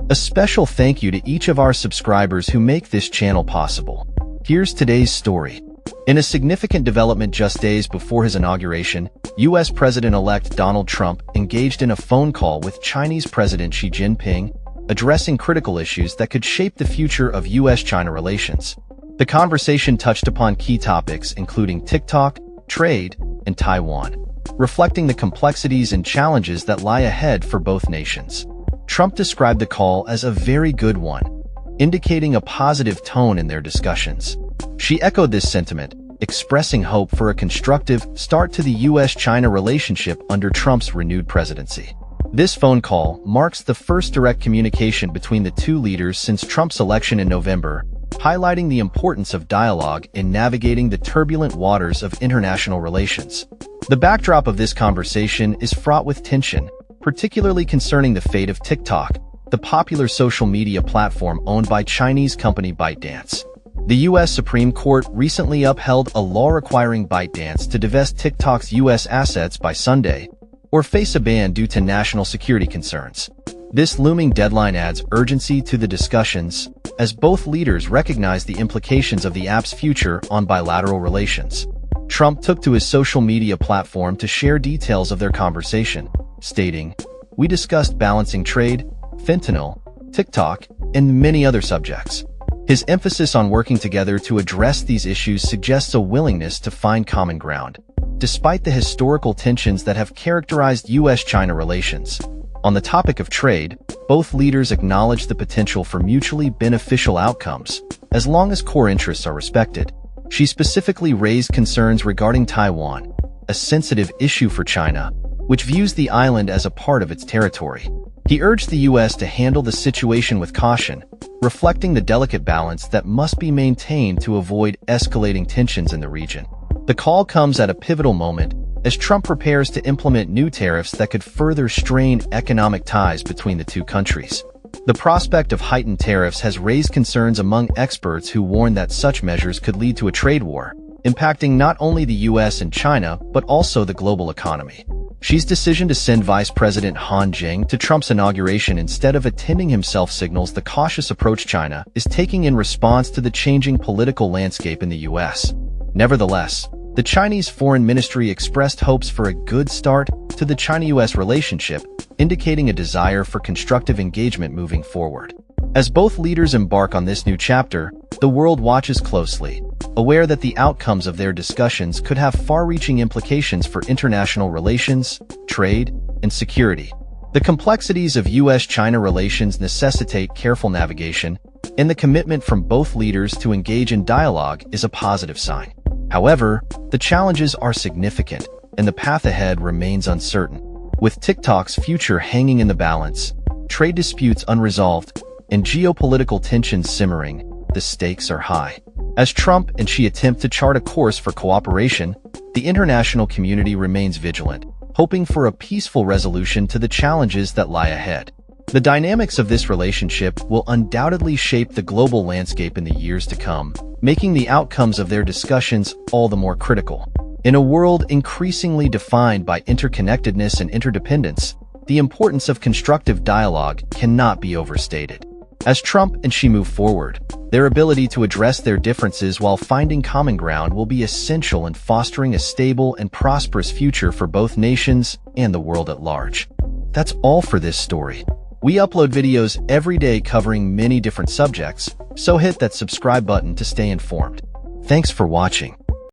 A special thank you to each of our subscribers who make this channel possible. Here's today's story. In a significant development just days before his inauguration, U.S. President-elect Donald Trump engaged in a phone call with Chinese President Xi Jinping, addressing critical issues that could shape the future of U.S.-China relations. The conversation touched upon key topics including TikTok, trade, and Taiwan, reflecting the complexities and challenges that lie ahead for both nations. Trump described the call as a very good one, indicating a positive tone in their discussions. Xi echoed this sentiment, expressing hope for a constructive start to the U.S.-China relationship under Trump's renewed presidency. This phone call marks the first direct communication between the two leaders since Trump's election in November, highlighting the importance of dialogue in navigating the turbulent waters of international relations. The backdrop of this conversation is fraught with tension, particularly concerning the fate of TikTok, the popular social media platform owned by Chinese company ByteDance. The U.S. Supreme Court recently upheld a law requiring ByteDance to divest TikTok's U.S. assets by Sunday, or face a ban due to national security concerns. This looming deadline adds urgency to the discussions, as both leaders recognize the implications of the app's future on bilateral relations. Trump took to his social media platform to share details of their conversation, stating, "We discussed balancing trade, fentanyl, TikTok, and many other subjects." His emphasis on working together to address these issues suggests a willingness to find common ground, despite the historical tensions that have characterized U.S.-China relations. On the topic of trade, both leaders acknowledged the potential for mutually beneficial outcomes, as long as core interests are respected. Xi specifically raised concerns regarding Taiwan, a sensitive issue for China, which views the island as a part of its territory. He urged the U.S. to handle the situation with caution, reflecting the delicate balance that must be maintained to avoid escalating tensions in the region. The call comes at a pivotal moment, as Trump prepares to implement new tariffs that could further strain economic ties between the two countries. The prospect of heightened tariffs has raised concerns among experts who warn that such measures could lead to a trade war, impacting not only the U.S. and China, but also the global economy. Xi's decision to send Vice President Han Zheng to Trump's inauguration instead of attending himself signals the cautious approach China is taking in response to the changing political landscape in the U.S. Nevertheless, the Chinese Foreign Ministry expressed hopes for a good start to the China-U.S. relationship, indicating a desire for constructive engagement moving forward. As both leaders embark on this new chapter, the world watches closely, aware that the outcomes of their discussions could have far-reaching implications for international relations, trade, and security. The complexities of U.S.-China relations necessitate careful navigation, and the commitment from both leaders to engage in dialogue is a positive sign. However, the challenges are significant, and the path ahead remains uncertain. With TikTok's future hanging in the balance, trade disputes unresolved, and geopolitical tensions simmering, the stakes are high. As Trump and Xi attempt to chart a course for cooperation, the international community remains vigilant, hoping for a peaceful resolution to the challenges that lie ahead. The dynamics of this relationship will undoubtedly shape the global landscape in the years to come, making the outcomes of their discussions all the more critical. In a world increasingly defined by interconnectedness and interdependence, the importance of constructive dialogue cannot be overstated. As Trump and Xi move forward, their ability to address their differences while finding common ground will be essential in fostering a stable and prosperous future for both nations and the world at large. That's all for this story. We upload videos every day covering many different subjects, so hit that subscribe button to stay informed. Thanks for watching.